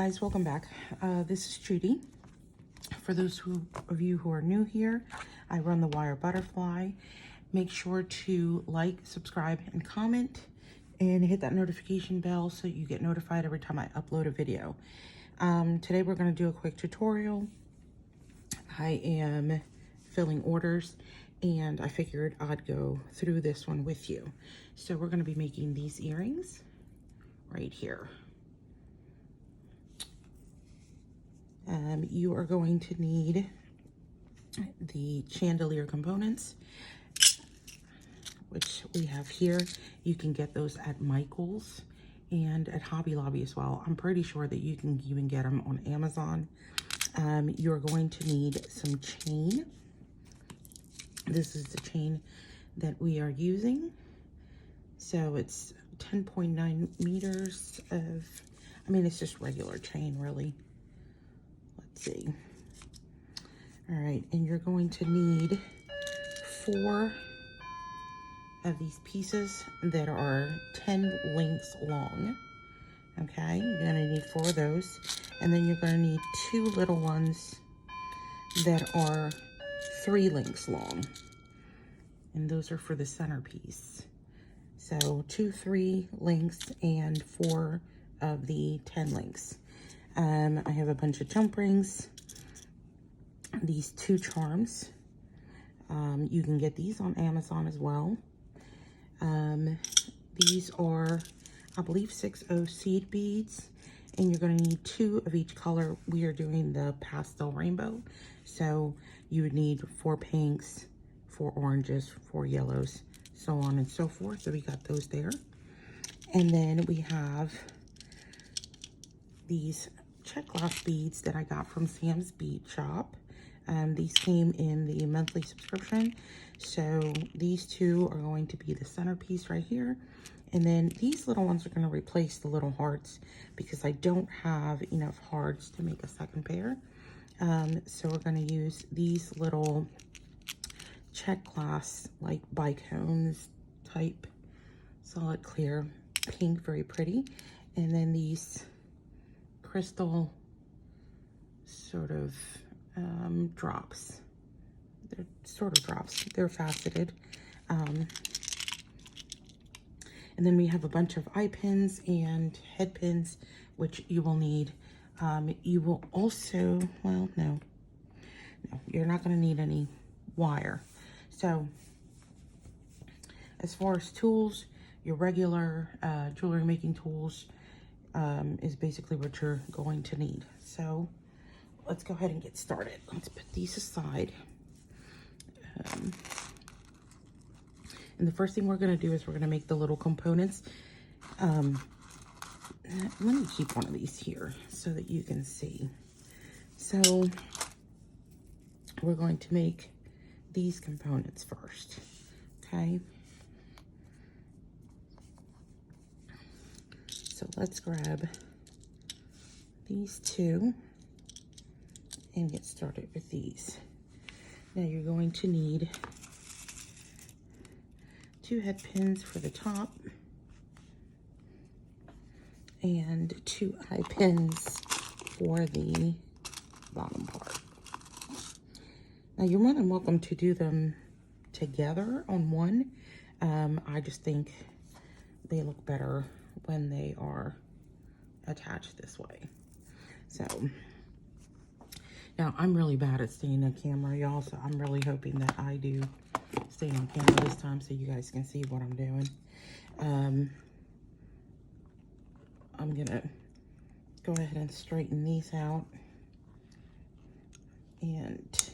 guys, welcome back. This is Judy. For those of you who are new here, I run the Wire Butterfly. Make sure to like, subscribe, and comment, and hit that notification bell so you get notified every time I upload a video. Today we're going to do a quick tutorial. I am filling orders, and I figured I'd go through this one with you. So we're going to be making these earrings right here. You are going to need the chandelier components, which we have here. You can get those at Michael's and at Hobby Lobby as well. I'm pretty sure that you can even get them on Amazon. You're going to need some chain. This is the chain that we are using. So it's 10.9 meters of, it's just regular chain really. Let's see. All right, and you're going to need 4 of these pieces that are 10 lengths long. Okay, you're gonna need 4 of those. And then you're gonna need 2 little ones that are 3 lengths long. And those are for the centerpiece. So 2 3 lengths and 4 of the 10 lengths. I have a bunch of jump rings, these 2 charms. You can get these on Amazon as well. These are, I believe, 6.0 seed beads, and you're going to need 2 of each color. We are doing the pastel rainbow, so you would need 4 pinks, 4 oranges, 4 yellows, so on and so forth. So we got those there. And then we have these check glass beads that I got from Sam's Bead Shop. These came in the monthly subscription. So these 2 are going to be the centerpiece right here. And then these little ones are going to replace the little hearts because I don't have enough hearts to make a second pair. So we're going to use these little check glass, like bicones type, solid clear pink, very pretty. And then these crystal sort of drops. They're sort of drops. They're faceted. And then we have a bunch of eye pins and head pins, which you will need. You will also, well, no, you're not going to need any wire. So as far as tools, your regular jewelry making tools is basically what you're going to need. So let's go ahead and get started. Let's put these aside. And the first thing we're going to do is we're going to make the little components. Let me keep one of these here so that you can see. So we're going to make these components first, okay? So let's grab these 2 and get started with these. Now you're going to need 2 head pins for the top and 2 eye pins for the bottom part. Now you're more than welcome to do them together on one. I just think they look better when they are attached this way. So now I'm really bad at staying on camera, y'all, so I'm really hoping that I do stay on camera this time so you guys can see what I'm doing. I'm gonna go ahead and straighten these out, and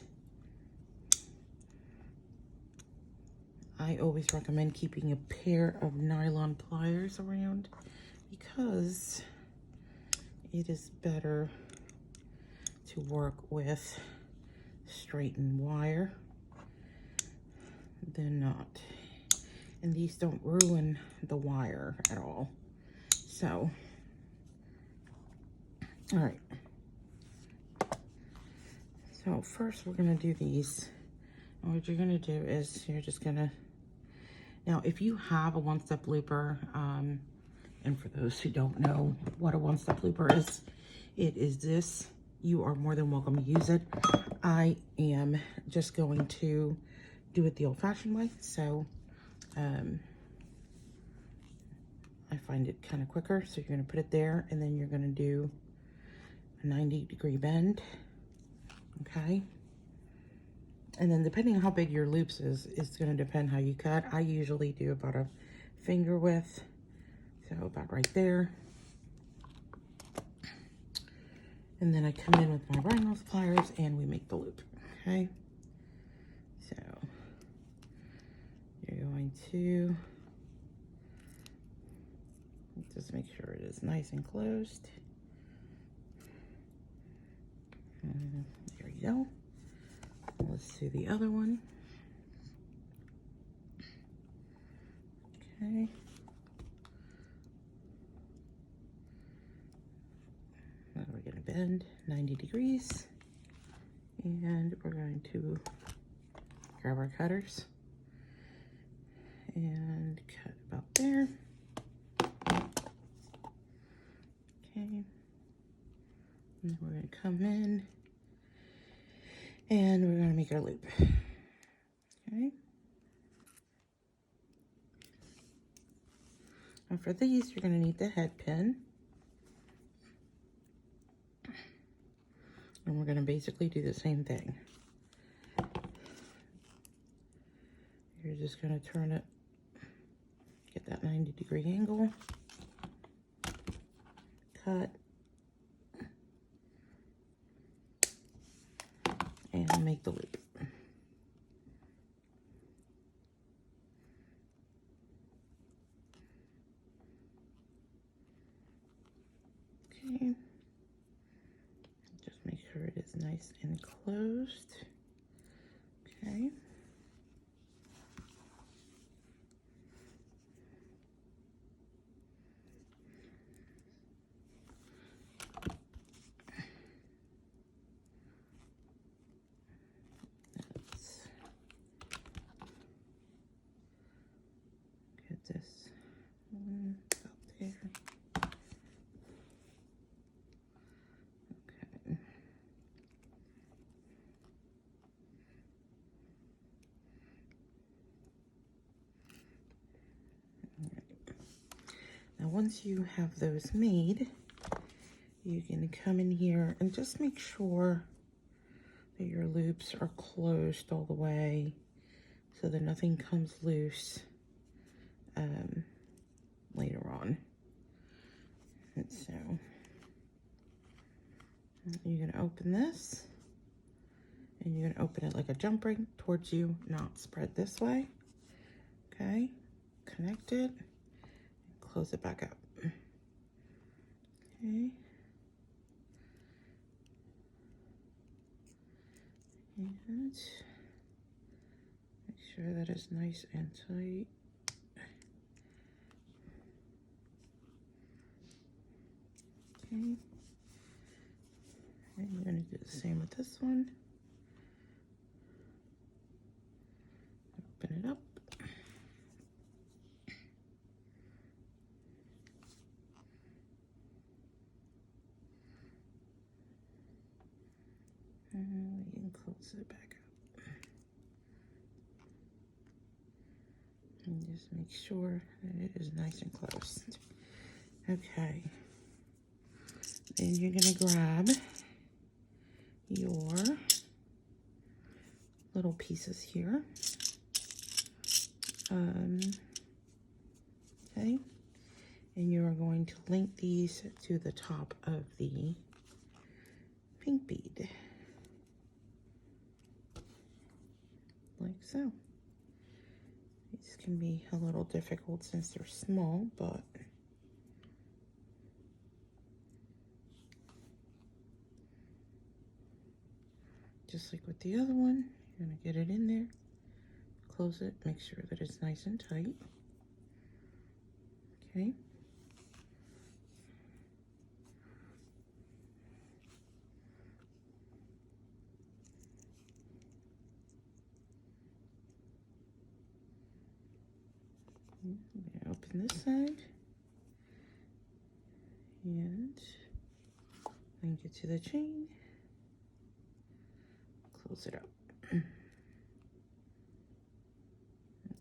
I always recommend keeping a pair of nylon pliers around because it is better to work with straightened wire than not. And these don't ruin the wire at all. So, all right. So first we're gonna do these. And what you're gonna do is you're just gonna, now if you have a one-step looper, and for those who don't know what a one-step looper is, it is this. You are more than welcome to use it. I am just going to do it the old-fashioned way, so I find it kind of quicker. So you're going to put it there, and then you're going to do a 90-degree bend, okay? And then depending on how big your loops is, it's going to depend how you cut. I usually do about a finger width, so about right there. And then I come in with my rhineless pliers and we make the loop, okay? So you're going to just make sure it is nice and closed. There you go. Let's do the other one. Okay. Now we're going to bend 90 degrees, and we're going to grab our cutters and cut about there. Okay. And we're going to come in and we're going to make our loop. Okay. Now for these, you're going to need the head pin. And we're going to basically do the same thing. You're just going to turn it, get that 90-degree angle, cut, and make the loop. Okay. Just make sure it is nice and closed. Okay. Let's get this one up there. Okay. Now, once you have those made, you can come in here and just make sure that your loops are closed all the way so that nothing comes loose later on. And so you're going to open this, and you're going to open it like a jump ring towards you, not spread this way. Okay, connect it, and close it back up. Okay. And make sure that it's nice and tight. Okay. And you're going to do the same with this one. Open it up. And we can close it back up. And just make sure that it is nice and closed. Okay. Then you're going to grab your little pieces here. Okay. And you are going to link these to the top of the pink bead. Like so. These can be a little difficult since they're small, but just like with the other one, you're going to get it in there, close it, make sure that it's nice and tight. Okay. I'm going to open this side, and And get to the chain. Close it up.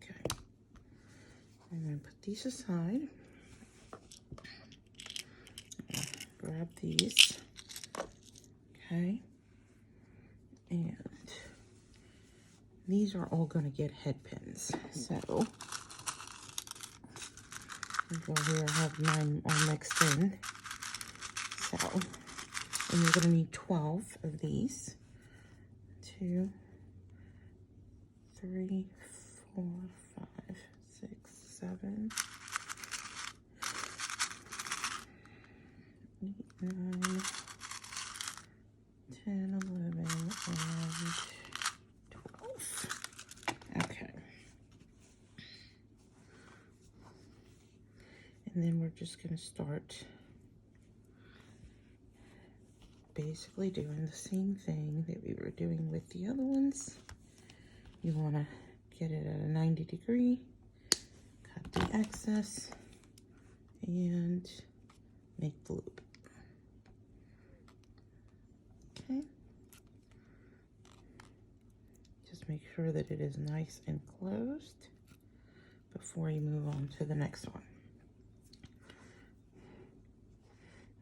Okay. I'm going to put these aside. Grab these. Okay. And these are all going to get head pins. So, go here, I have mine all mixed in. So, and you're going to need 12 of these. 2, 3, 4, 5, 6, 7, 8, 9, 10, 11, and 12. Okay. And then we're just going to start basically doing the same thing that we were doing with the other ones. You want to get it at a 90 degree, cut the excess, and make the loop. Okay. Just make sure that it is nice and closed before you move on to the next one.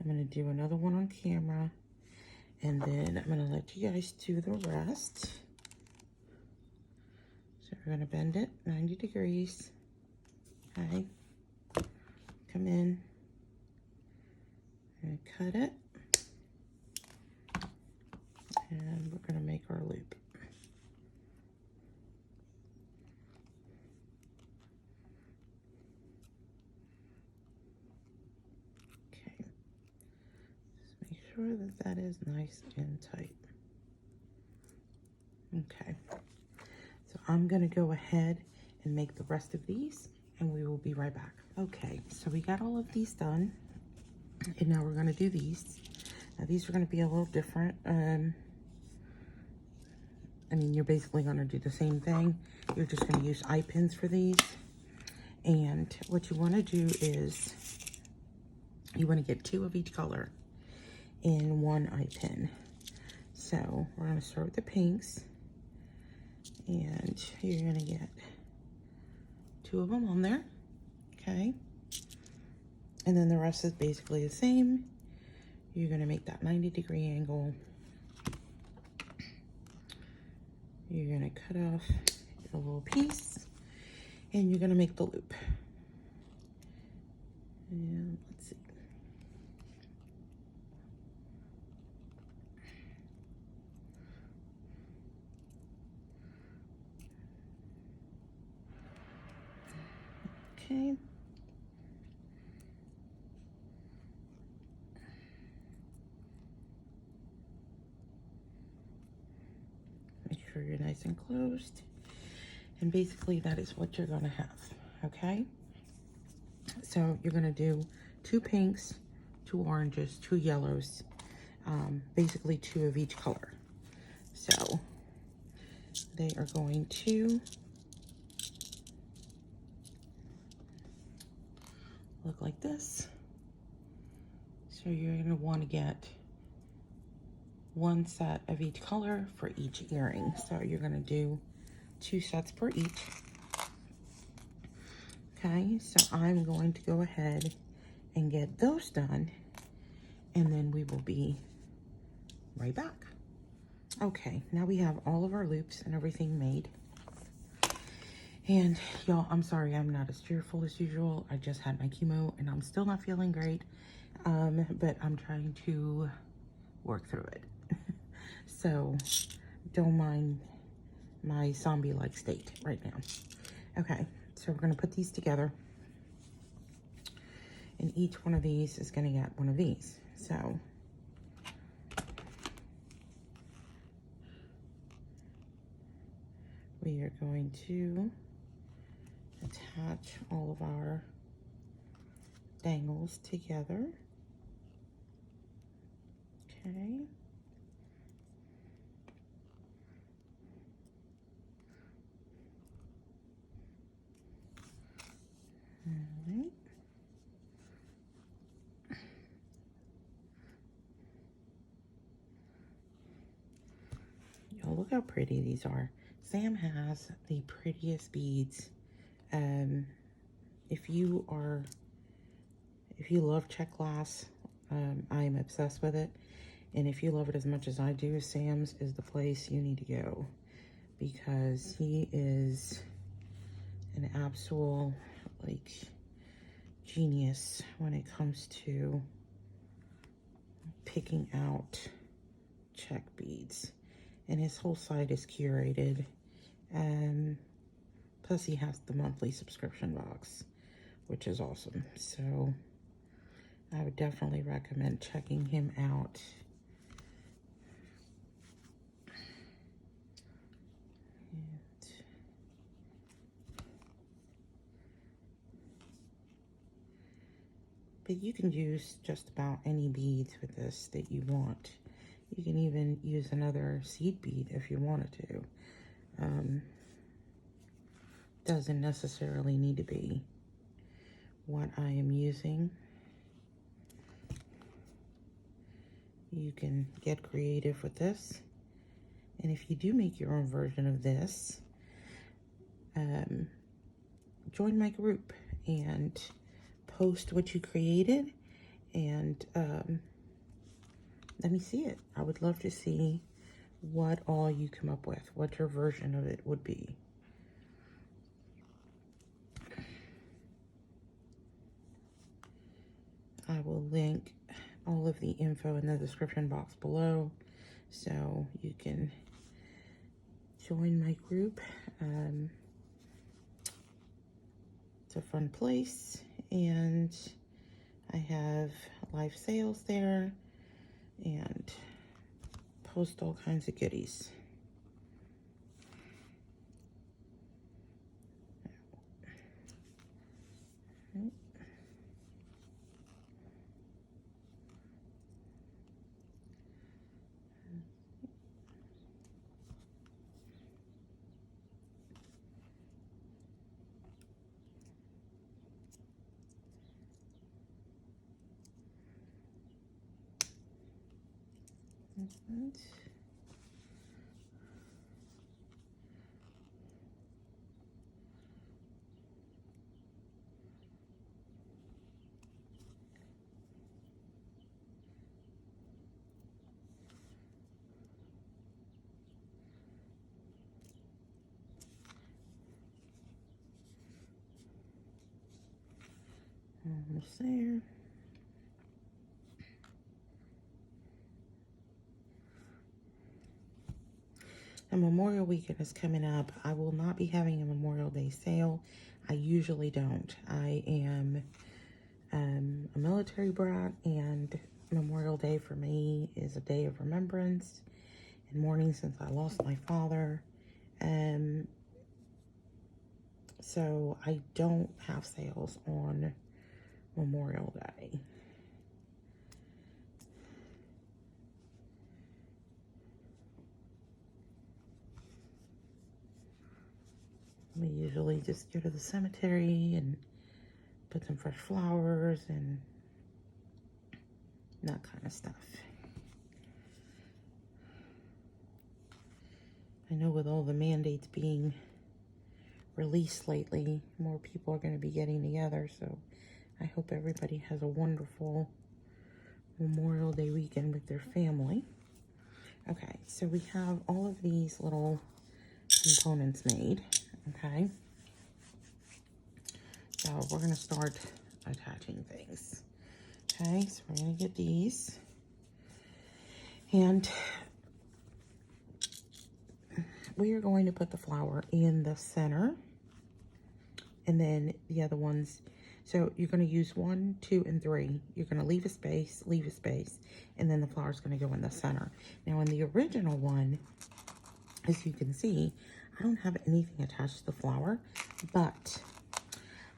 I'm going to do another one on camera, and then I'm going to let you guys do the rest. So we're going to bend it 90 degrees. Okay. Come in. I'm going to cut it. And we're going to make our loop. Okay. Just make sure that that is nice and tight. Okay. So I'm going to go ahead and make the rest of these, and we will be right back. Okay, so we got all of these done, and now we're going to do these. Now these are going to be a little different. I mean, you're basically going to do the same thing. You're just going to use eye pins for these. And what you want to do is you want to get 2 of each color in 1 eye pin. So we're going to start with the pinks. And you're going to get 2 of them on there. Okay. And then the rest is basically the same. You're going to make that 90 degree angle. You're going to cut off a little piece, and you're going to make the loop. And let's see. Okay. Make sure you're nice and closed. And basically that is what you're gonna have, okay? So you're gonna do 2 pinks, 2 oranges, 2 yellows, basically 2 of each color. So they are going to look like this. So you're gonna wanna get 1 set of each color for each earring. So you're gonna do 2 sets per each. Okay, so I'm going to go ahead and get those done, and then we will be right back. Okay, now we have all of our loops and everything made. And y'all, I'm sorry I'm not as cheerful as usual. I just had my chemo and I'm still not feeling great, but I'm trying to work through it. So don't mind my zombie-like state right now. Okay, so we're gonna put these together, and each one of these is gonna get one of these. So we are going to attach all of our dangles together. Okay. All right. look how pretty these are. Sam has the prettiest beads. If you love check glass, I am obsessed with it. And if you love it as much as I do, Sam's is the place you need to go, because he is an absolute, like, genius when it comes to picking out check beads. And his whole site is curated. Plus he has the monthly subscription box, which is awesome. So I would definitely recommend checking him out. But you can use just about any beads with this that you want. You can even use another seed bead if you wanted to. Doesn't necessarily need to be what I am using. You can get creative with this. And if you do make your own version of this, join my group and post what you created, and let me see it. I would love to see what all you come up with, what your version of it would be. I will link all of the info in the description box below, so you can join my group. It's a fun place, and I have live sales there and post all kinds of goodies. Almost there. And Memorial Weekend is coming up. I will not be having a Memorial Day sale. I usually don't. I am a military brat, and Memorial Day for me is a day of remembrance and mourning since I lost my father. So I don't have sales on Memorial Day. We usually just go to the cemetery and put some fresh flowers and that kind of stuff. I know with all the mandates being released lately, more people are going to be getting together, so I hope everybody has a wonderful Memorial Day weekend with their family. Okay, so we have all of these little components made, okay? So we're going to start attaching things. Okay, so we're going to get these. And we are going to put the flower in the center. And then the other ones, so you're going to use 1, 2, and 3. You're going to leave a space, and then the flower is going to go in the center. Now in the original one, as you can see, I don't have anything attached to the flower, but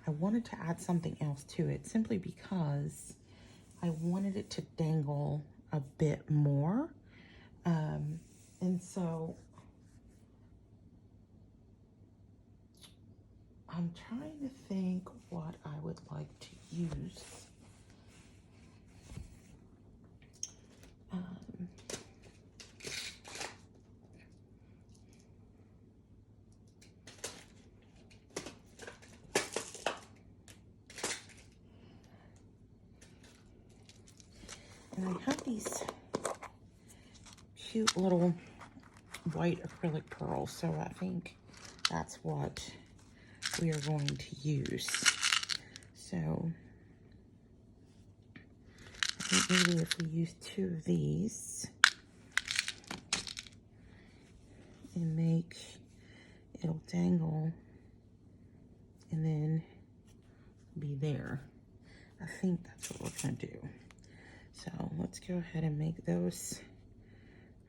I wanted to add something else to it simply because I wanted it to dangle a bit more. And so I'm trying to think what I would like to use. And I have these cute little white acrylic pearls, so I think that's what we are going to use. So I think maybe if we use 2 of these and make it'll dangle and then be there. I think that's what we're gonna do. So let's go ahead and make those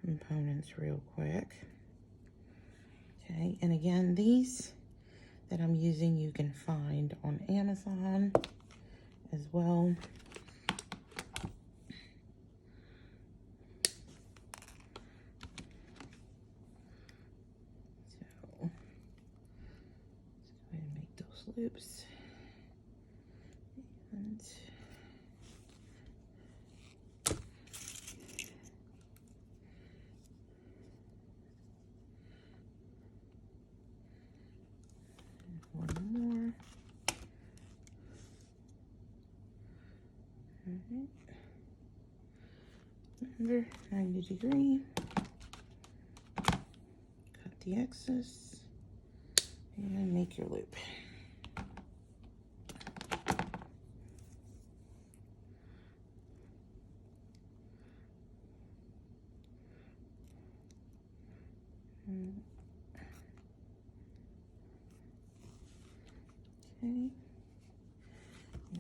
components real quick. Okay, and again, these that I'm using you can find on Amazon as well. So let's go ahead and make those loops. And one more. Alright. Under 90°. Cut the excess and make your loop. Okay.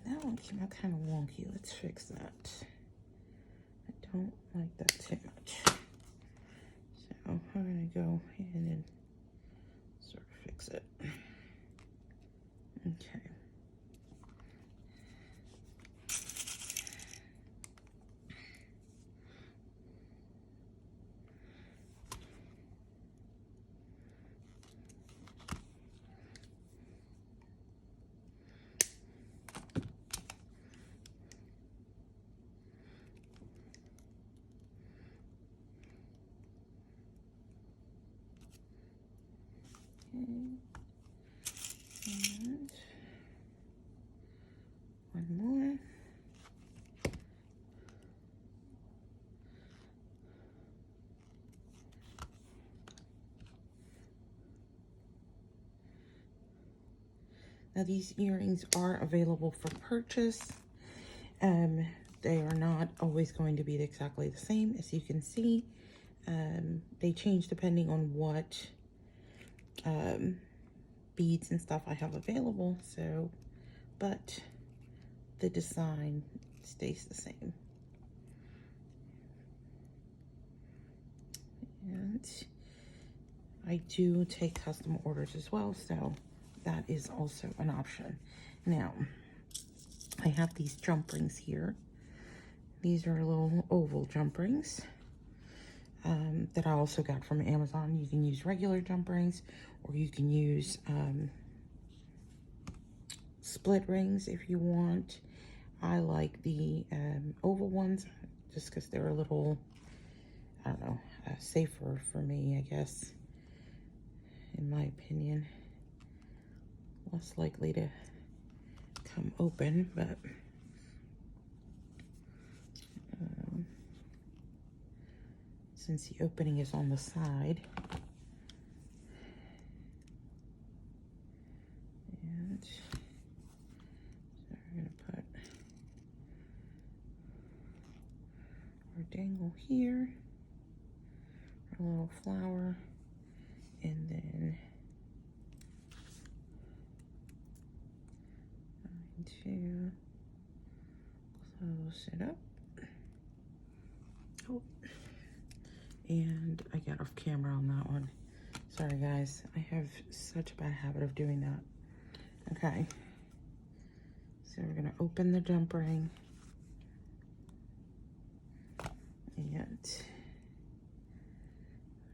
That one came out kind of wonky. Let's fix that. I don't like that too much. So I'm going to go ahead and sort of fix it. Okay. And one more. Now these earrings are available for purchase. They are not always going to be exactly the same, as you can see. They change depending on what beads and stuff I have available, so, but the design stays the same. And I do take custom orders as well, so that is also an option. Now, I have these jump rings here. These are little oval jump rings that I also got from Amazon. You can use regular jump rings, or you can use split rings if you want. I like the oval ones just because they're a little, I don't know, safer for me, I guess, in my opinion. Less likely to come open, but since the opening is on the side, and so we're going to put our dangle here, our little flower, and then I'm going to close it up. Oh. And I got off camera on that one. Sorry guys, I have such a bad habit of doing that. Okay, so we're gonna open the jump ring, and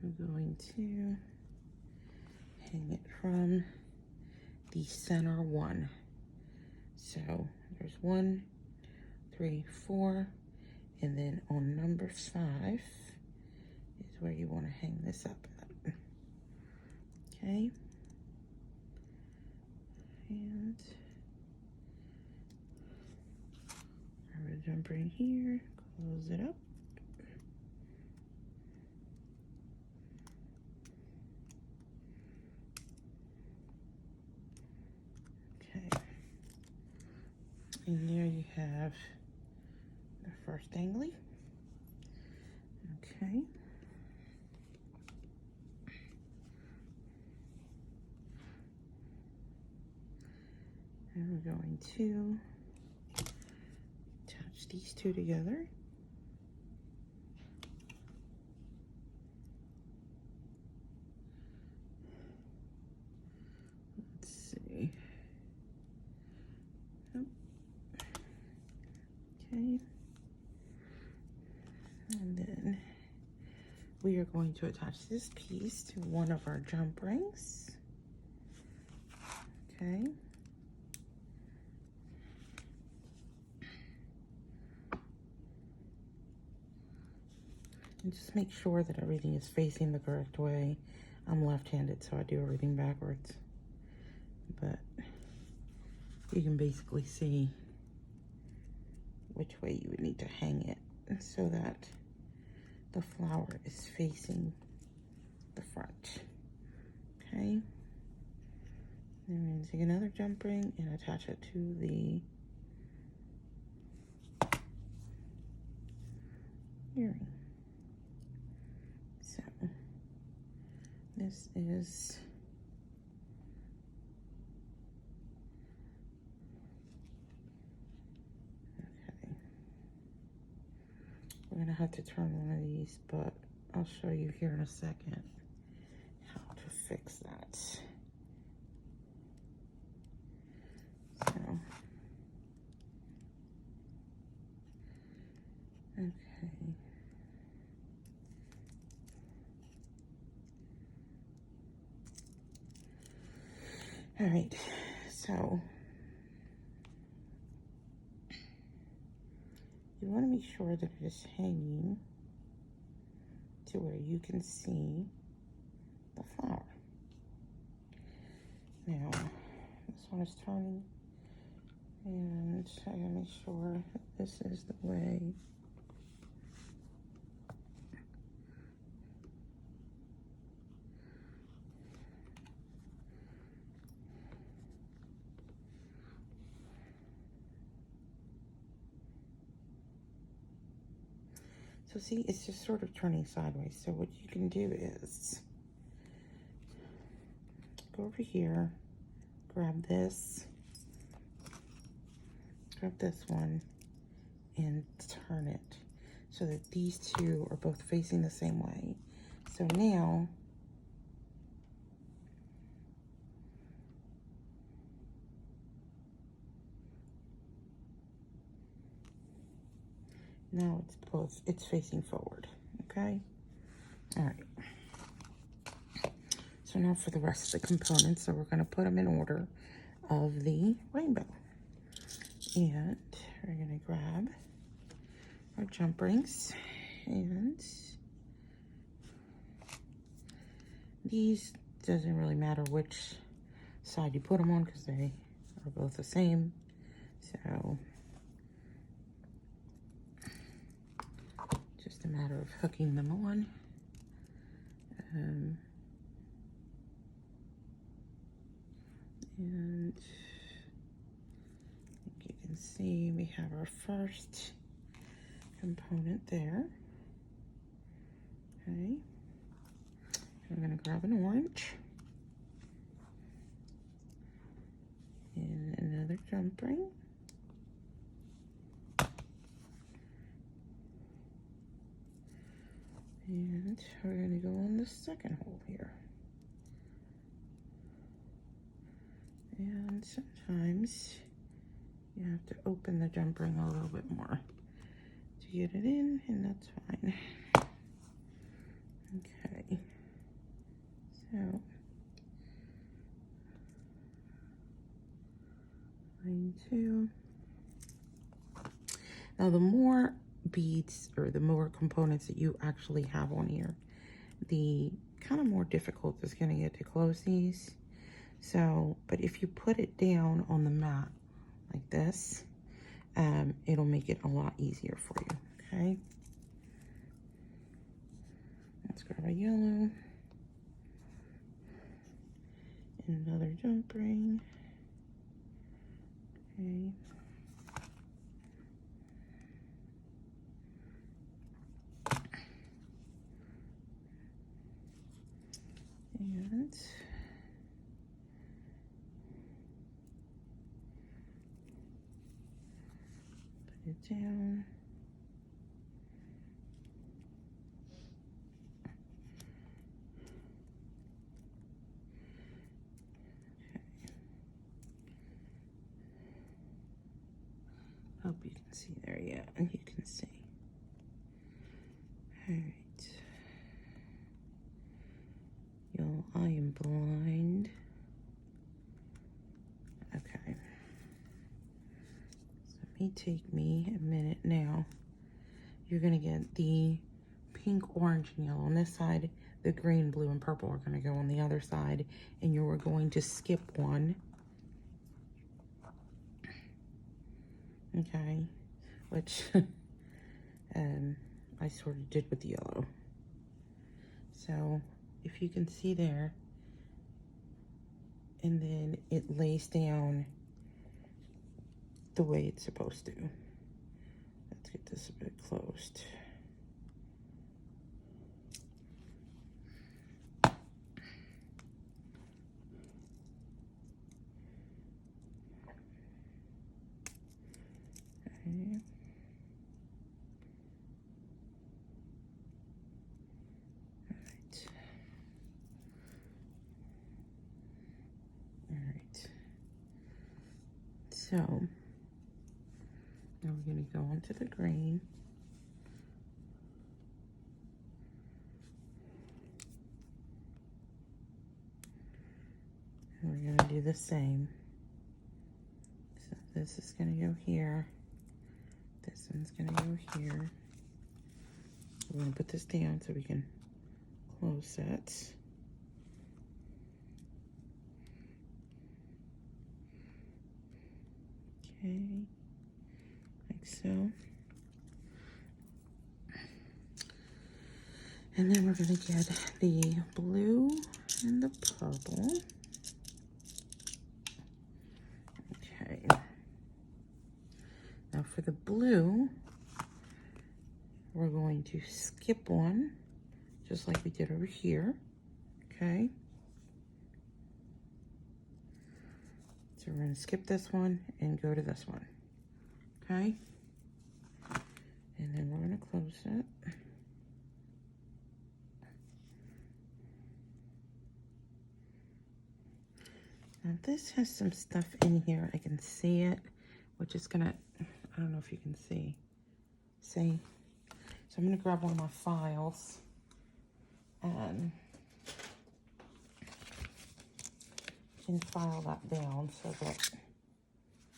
I'm going to hang it from the center one. So there's 1, 3, 4, and then on number 5 is where you want to hang this up at. Okay, and I'm gonna jump right here, Close it up. Okay. And there you have the first dangly. Okay. And we're going to attach these two together. Let's see. Yep. Okay. And then we are going to attach this piece to one of our jump rings. Okay. And just make sure that everything is facing the correct way. I'm left-handed, so I do everything backwards. But you can basically see which way you would need to hang it so that the flower is facing the front. Okay. And we're going to take another jump ring and attach it to the earring. So this is okay. We're gonna have to turn one of these, but I'll show you here in a second how to fix that. So okay. All right, so you want to make sure that it is hanging to where you can see the flower. Now, this one is turning, and I gotta make sure that this is the way. So see, it's just sort of turning sideways. So what you can do is go over here, grab this one, and turn it so that these two are both facing the same way. So now, it's facing forward, okay? All right. So now for the rest of the components, so we're gonna put them in order of the rainbow. And we're gonna grab our jump rings, and these, doesn't really matter which side you put them on because they are both the same. So just a matter of hooking them on. And you can see we have our first component there. Okay. We're gonna grab an orange and another jump ring. And we're gonna go on the second hole here. And sometimes you have to open the jump ring a little bit more to get it in, and that's fine. Okay, so line 2. Now the more beads or the more components that you actually have on here, the kind of more difficult it's going to get to close these. So, but if you put it down on the mat like this, it'll make it a lot easier for you. Okay. Let's grab a yellow. Another jump ring. Okay. And put it down. Hope you can see there, yeah, and you can see. All right. Y'all, I am blind. Okay. So it may take me a minute now. You're gonna get the pink, orange, and yellow on this side. The green, blue, and purple are gonna go on the other side, and you are going to skip one. Okay, which I sort of did with the yellow. So if you can see there, and then it lays down the way it's supposed to. Let's get this a bit closed. Okay. So now we're going to go onto the green. And we're going to do the same. So this is going to go here. This one's going to go here. We're going to put this down so we can close that. Okay, like so. And then we're going to get the blue and the purple. Okay. Now for the blue, we're going to skip one, just like we did over here. Okay. So we're going to skip this one and go to this one. Okay. And then we're going to close it. Now this has some stuff in here. I can see it, which is gonna, I don't know if you can see. See? So I'm gonna grab one of my files and file that down so that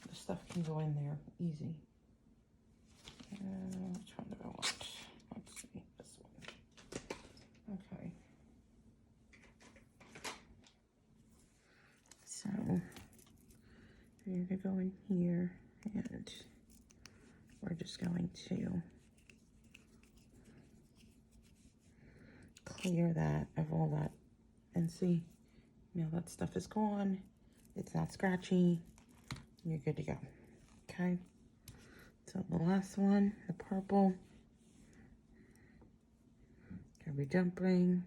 the stuff can go in there easy. Which one do I want? Let's see, this one. Okay. So you're gonna go in here and we're just going to clear that of all that and see, now that stuff is gone. It's not scratchy. You're good to go. Okay. So the last one, the purple. Grab your jump ring.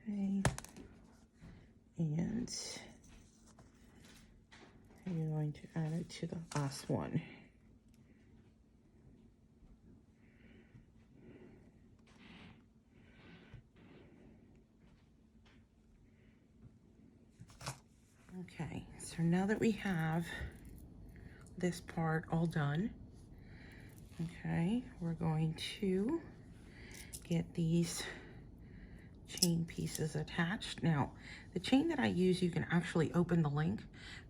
Okay. And you're going to add it to the last one. Okay, so now that we have this part all done, okay, we're going to get these chain pieces attached. Now, the chain that I use, you can actually open the link,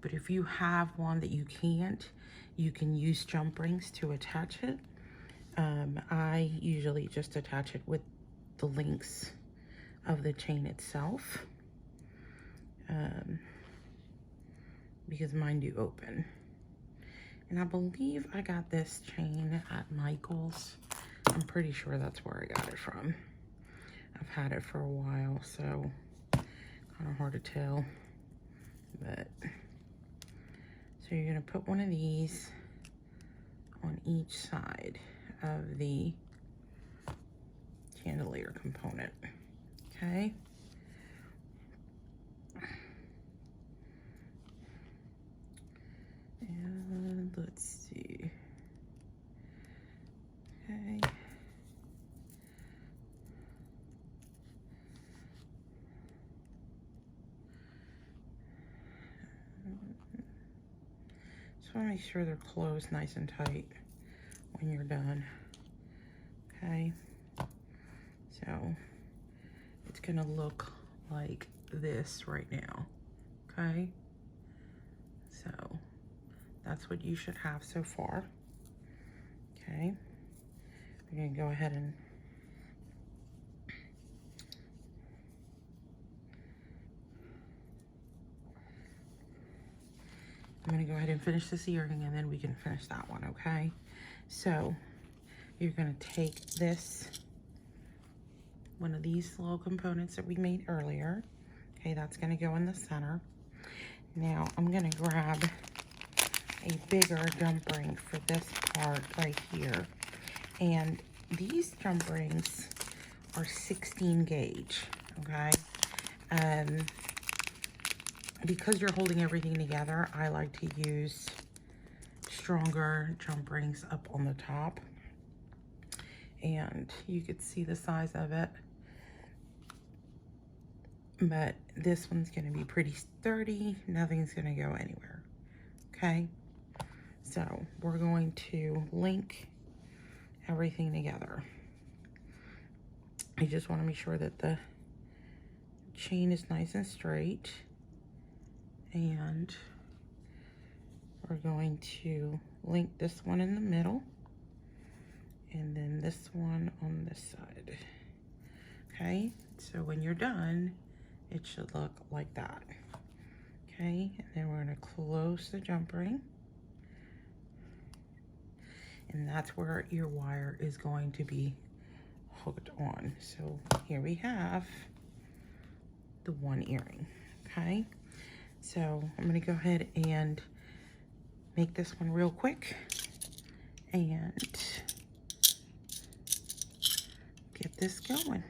but if you have one that you can't, you can use jump rings to attach it. I usually just attach it with the links of the chain itself. Because mine do open. And I believe I got this chain at Michael's. I'm pretty sure that's where I got it from. I've had it for a while, so kind of hard to tell. But so you're gonna put one of these on each side of the chandelier component, okay? And let's see. Okay. Just want to make sure they're closed nice and tight when you're done. Okay. So it's gonna look like this right now. Okay. So that's what you should have so far. Okay. We're gonna go ahead and I'm gonna go ahead and finish this earring and then we can finish that one, okay? So you're gonna take this, one of these little components that we made earlier. Okay, that's gonna go in the center. Now I'm gonna grab a bigger jump ring for this part right here. And these jump rings are 16 gauge, okay? Because you're holding everything together, I like to use stronger jump rings up on the top. And you could see the size of it. But this one's gonna be pretty sturdy. Nothing's gonna go anywhere, okay? So we're going to link everything together. I just wanna make sure that the chain is nice and straight. And we're going to link this one in the middle and then this one on this side. Okay, so when you're done, it should look like that. Okay, and then we're gonna close the jump ring. And that's where your wire is going to be hooked on. So here we have the one earring, okay? So I'm gonna go ahead and make this one real quick and get this going.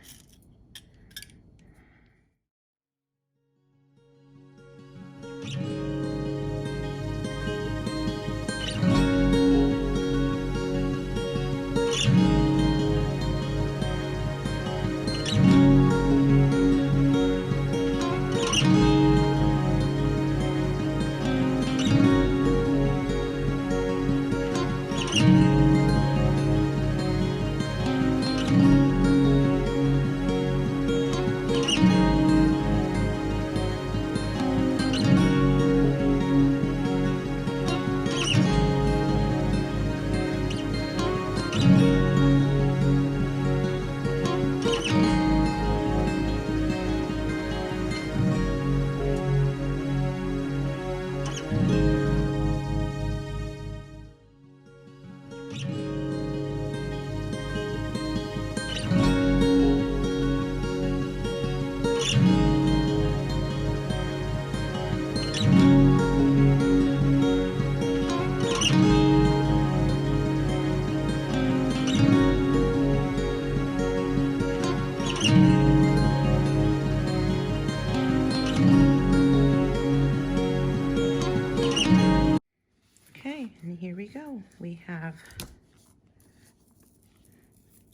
And here we go. We have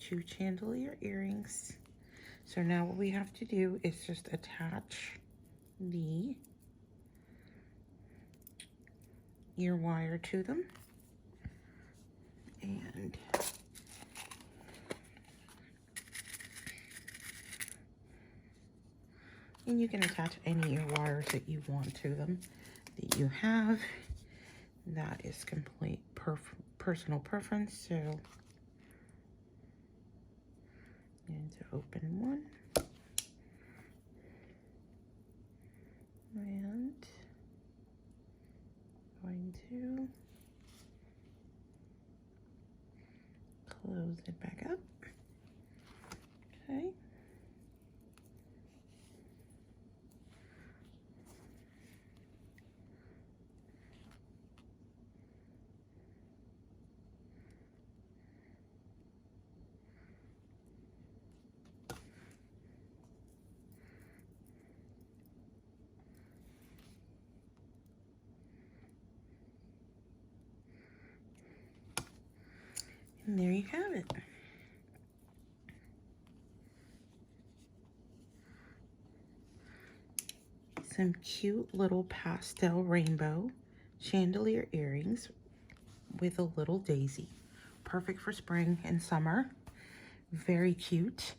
2 chandelier earrings. So now what we have to do is just attach the ear wire to them. And you can attach any ear wires that you want to them that you have. That is complete personal preference. So I'm going to open one and going to close it back up. Okay. And there you have it. Some cute little pastel rainbow chandelier earrings with a little daisy. Perfect for spring and summer. Very cute.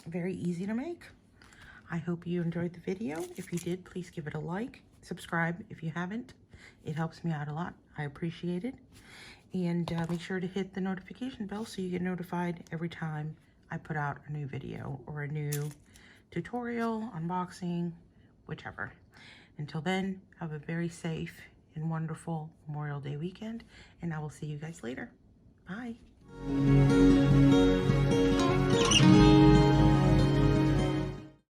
Very easy to make. I hope you enjoyed the video. If you did, please give it a like. Subscribe if you haven't. It helps me out a lot. I appreciate it. And make sure to hit the notification bell so you get notified every time I put out a new video or a new tutorial, unboxing, whichever. Until then, have a very safe and wonderful Memorial Day weekend, and I will see you guys later. Bye.